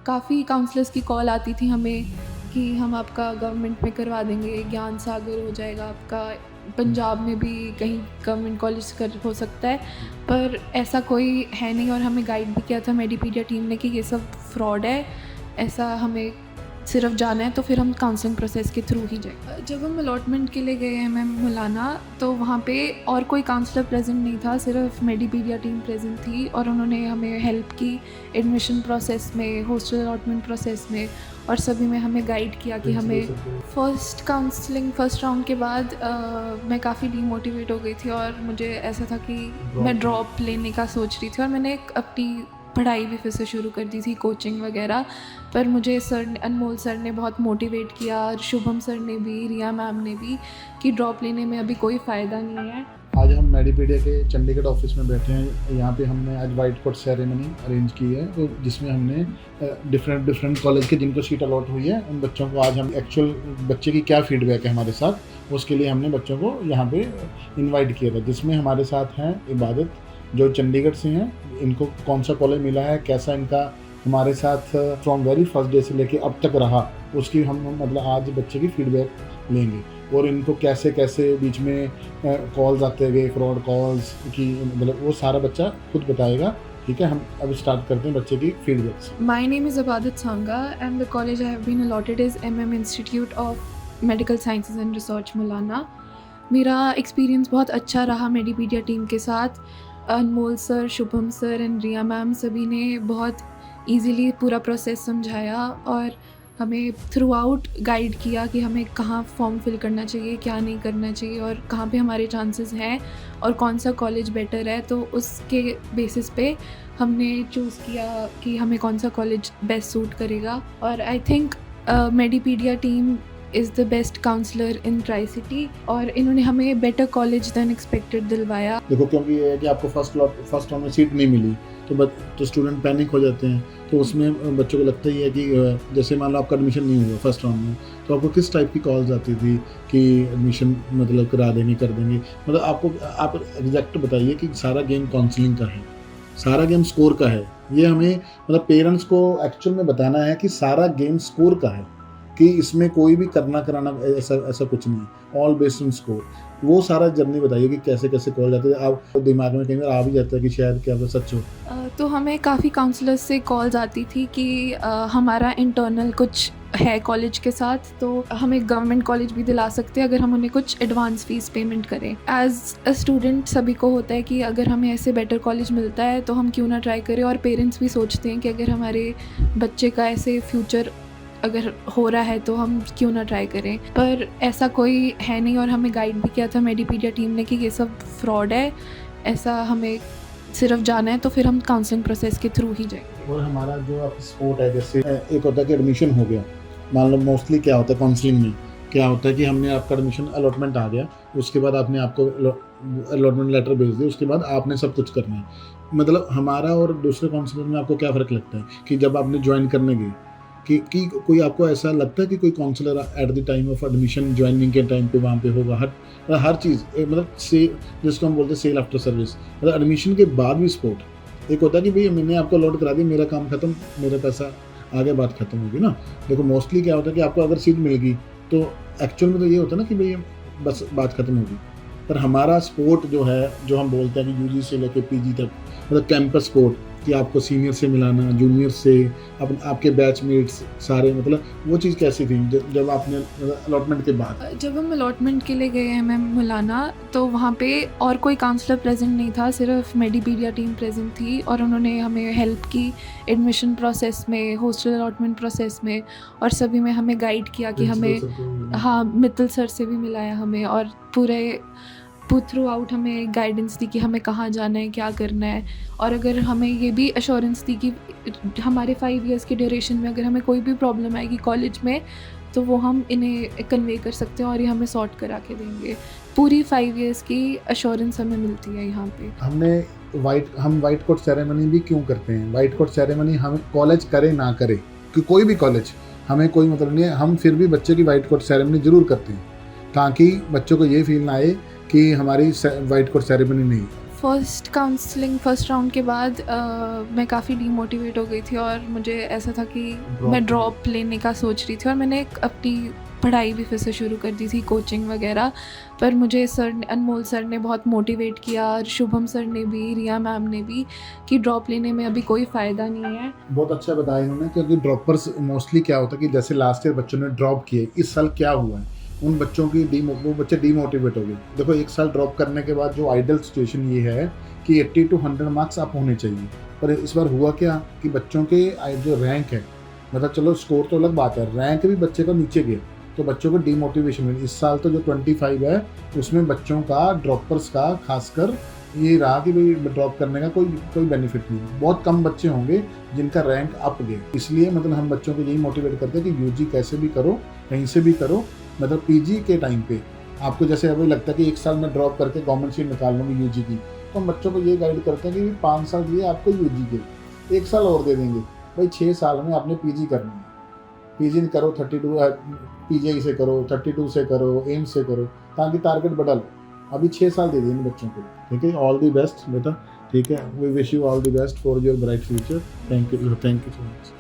काफ़ी काउंसलर्स की कॉल आती थी हमें कि हम आपका गवर्नमेंट में करवा देंगे, ज्ञान सागर हो जाएगा आपका, पंजाब में भी कहीं गवर्नमेंट कॉलेज कर हो सकता है, पर ऐसा कोई है नहीं। और हमें गाइड भी किया था मेडीपीडिया टीम ने कि ये सब फ्रॉड है, ऐसा हमें सिर्फ जाना है तो फिर हम काउंसलिंग प्रोसेस के थ्रू ही जाए। जब हम अलॉटमेंट के लिए गए एमएम मौलाना, तो वहाँ पे और कोई काउंसलर प्रेजेंट नहीं था, सिर्फ मेडीपीडिया टीम प्रेजेंट थी और उन्होंने हमें हेल्प की एडमिशन प्रोसेस में, हॉस्टल अलॉटमेंट प्रोसेस में, और सभी में हमें गाइड किया कि हमें फर्स्ट राउंड के बाद मैं काफ़ी डीमोटिवेट हो गई थी और मुझे ऐसा था कि मैं ड्रॉप लेने का सोच रही थी और मैंने अपनी पढ़ाई भी फिर से शुरू कर दी थी, कोचिंग वगैरह। पर मुझे अनमोल सर ने बहुत मोटिवेट किया, और शुभम सर ने भी, रिया मैम ने भी, कि ड्रॉप लेने में अभी कोई फ़ायदा नहीं है। आज हम मेडीपीडिया के चंडीगढ़ ऑफिस में बैठे हैं। यहाँ पे हमने आज वाइट कोट सेरेमनी अरेंज की है, तो जिसमें हमने डिफरेंट कॉलेज के जिनको सीट अलॉट हुई है उन बच्चों को आज हम एक्चुअल बच्चे की क्या फीडबैक है हमारे साथ, उसके लिए हमने बच्चों को यहाँ पे इनवाइट किया था। जिसमें हमारे साथ हैं इबादत जो चंडीगढ़ से हैं, इनको कौन सा कॉलेज मिला है, कैसा इनका हमारे साथ फ्रॉम वेरी फर्स्ट डे से लेके अब तक रहा, उसकी हम मतलब आज बच्चे की फीडबैक लेंगे। और इनको कैसे कैसे बीच में कॉल्स आते गए, फ्रॉड कॉल्स की, मतलब वो सारा बच्चा खुद बताएगा। ठीक है, हम अब स्टार्ट करते हैं बच्चे की फीडबैक से। My name is Abadat Sanga and the college I have been allotted is MM institute of medical sciences and research Maulana. मेरा एक्सपीरियंस बहुत अच्छा रहा मेडीपीडिया टीम के साथ। Anmol sir, Shubham sir and Riya ma'am सभी ने बहुत ईजीली पूरा प्रोसेस समझाया और हमें थ्रू आउट गाइड किया कि हमें कहाँ फॉर्म फिल करना चाहिए, क्या नहीं करना चाहिए, और कहाँ पे हमारे चांसेस हैं और कौन सा कॉलेज बेटर है। तो उसके बेसिस पे हमने चूज़ किया कि हमें कौन सा कॉलेज बेस्ट सूट करेगा। और I think Medipedia team is the best counsellor in tricity, और इन्होंने हमें बेटर कॉलेज दैन एक्सपेक्टेड दिलवाया। देखो, क्योंकि ये है कि आपको फर्स्ट राउंड में सीट नहीं मिली तो स्टूडेंट पैनिक हो जाते हैं। तो उसमें बच्चों को लगता ही है कि जैसे मान लो आपका एडमिशन नहीं हुआ फर्स्ट राउंड में, तो आपको किस टाइप की कॉल्स आती थी कि एडमिशन मतलब करा देंगे, कर देंगे। मतलब आप एग्जैक्ट बताइए कि सारा गेम काउंसलिंग का है, सारा गेम स्कोर का है। ये हमें मतलब पेरेंट्स को एक्चुअल में बताना है कि सारा गेम स्कोर का है, कि इसमें कोई भी करना कराना ऐसा कुछ नहीं है, ऑल बेस्ड ऑन स्कोर। वो सारा जर्नी बताइए कि कैसे कैसे कॉल जाते हैं। आप दिमाग में कहीं आ भी जाता है कि शायद क्या वो सच हो। तो हमें काफ़ी काउंसलर्स से कॉल्स आती थी कि हमारा इंटरनल कुछ है कॉलेज के साथ, तो हमें गवर्नमेंट कॉलेज भी दिला सकते हैं अगर हम उन्हें कुछ एडवांस फीस पेमेंट करें। एज अ स्टूडेंट सभी को होता है कि अगर हमें ऐसे बेटर कॉलेज मिलता है तो हम क्यों ना ट्राई करें, और पेरेंट्स भी सोचते हैं कि अगर हमारे बच्चे का ऐसे फ्यूचर अगर हो रहा है तो हम क्यों ना ट्राई करें। पर ऐसा कोई है नहीं, और हमें गाइड भी किया था मेडीपीडिया टीम ने कि ये सब फ्रॉड है, ऐसा हमें सिर्फ जाना है तो फिर हम काउंसलिंग प्रोसेस के थ्रू ही जाएंगे। और हमारा जो आप सपोर्ट है, जैसे एक होता है कि एडमिशन हो गया, मान लो मोस्टली क्या होता है काउंसलिंग में, क्या होता है कि हमने आपका एडमिशन अलॉटमेंट आ गया, उसके बाद आपने आपको अलॉटमेंट लेटर भेज दिया, उसके बाद आपने सब कुछ करना है। मतलब हमारा और दूसरे काउंसलर में आपको क्या फ़र्क लगता है कि जब आपने ज्वाइन करने गए कि कोई आपको ऐसा लगता है कि कोई counsellor at the time of admission joining के टाइम पे वहाँ पे होगा, हर चीज़ मतलब से जिसको हम बोलते हैं सेल आफ्टर सर्विस, मतलब एडमिशन के बाद भी सपोर्ट। एक होता है कि भाई मैंने आपको अलॉट करा दिया, मेरा काम खत्म, मेरा पैसा आगे, बात खत्म होगी ना। देखो मोस्टली क्या होता है कि आपको अगर सीट मिल गई तो एक्चुअल में तो ये होता है ना कि भाई बस बात खत्म होगी। पर हमारा सपोर्ट जो है, जो हम बोलते हैं कि UG से लेकर PG तक, मतलब कैंपस सपोर्ट, कि आपको सीनियर से मिलाना, जूनियर से, आपके बैचमेट्स सारे, मतलब वो चीज़ कैसी थी जब आपने अलॉटमेंट के बाद? जब हम अलॉटमेंट के लिए गए एमएम मौलाना, तो वहाँ पे और कोई काउंसलर प्रेजेंट नहीं था, सिर्फ मेडीपीडिया टीम प्रेजेंट थी, और उन्होंने हमें हेल्प की एडमिशन प्रोसेस में, हॉस्टल अलॉटमेंट प्रोसेस में, और सभी में हमें गाइड किया कि हमें, हाँ, मित्तल सर से भी मिलाया हमें, और पूरे थ्रू आउट हमें गाइडेंस दी कि हमें कहाँ जाना है, क्या करना है। और अगर हमें ये भी अश्योरेंस दी कि हमारे 5 इयर्स के ड्यूरेशन में अगर हमें कोई भी प्रॉब्लम आएगी कॉलेज में, तो वो हम इन्हें कन्वे कर सकते हैं और ये हमें सॉर्ट करा के देंगे। पूरी 5 इयर्स की अश्योरेंस हमें मिलती है यहाँ पे। हम वाइट कोट सेरेमनी भी क्यों करते हैं? वाइट कोट सेरेमनी हम कॉलेज करे ना करे, कि कोई भी कॉलेज, हमें कोई मतलब नहीं है, हम फिर भी बच्चे की वाइट कोट सेरेमनी ज़रूर करते हैं, ताकि बच्चों को ये फील ना आए कि हमारी वाइट कोट सेरेमनी नहीं। फर्स्ट काउंसलिंग फर्स्ट राउंड के बाद मैं काफ़ी डीमोटिवेट हो गई थी और मुझे ऐसा था कि मैं ड्रॉप लेने का सोच रही थी और मैंने अपनी पढ़ाई भी फिर से शुरू कर दी थी, कोचिंग वगैरह। पर मुझे सर ने, अनमोल सर ने बहुत मोटिवेट किया, और शुभम सर ने भी, रिया मैम ने भी, कि ड्रॉप लेने में अभी कोई फ़ायदा नहीं है। बहुत अच्छा बताया इन्होंने, क्योंकि ड्रॉपर्स मोस्टली क्या होता है कि जैसे लास्ट ईयर बच्चों ने ड्रॉप किए, इस साल क्या हुआ है, उन बच्चों की वो बच्चे डीमोटिवेट हो गए। देखो एक साल ड्रॉप करने के बाद जो आइडियल सिचुएशन ये है कि 80 to 100 मार्क्स अप होने चाहिए, पर इस बार हुआ क्या कि बच्चों के जो रैंक है, मतलब चलो स्कोर तो अलग बात है, रैंक भी बच्चे का नीचे गया, तो बच्चों को डीमोटिवेशन मिली। इस साल तो जो 25 है उसमें बच्चों का, ड्रॉपर्स का खासकर ये रहा कि भाई ड्रॉप करने का कोई बेनिफिट नहीं। बहुत कम बच्चे होंगे जिनका रैंक अप गए, इसलिए मतलब हम बच्चों को यही मोटिवेट करते हैं कि यूजी कैसे भी करो, कहीं से भी करो, मतलब पीजी के टाइम पे आपको जैसे अभी लगता है कि एक साल में ड्रॉप करके गवर्नमेंट सीट निकाल लूँगी यूजी की, तो हम बच्चों को ये गाइड करते हैं कि 5 साल दिए आपको यूजी के, 1 साल और दे देंगे भाई, 6 साल में आपने पीजी करना है। पीजी करो 32 पीजीआई से करो, 32 से करो, एम्स से करो, ताकि टारगेट बढ़ा लो। अभी 6 साल दे देंगे बच्चों को, ठीक है। ऑल द बेस्ट बेटा, ठीक है। We wish you all the best for your bright future. Thank you so much.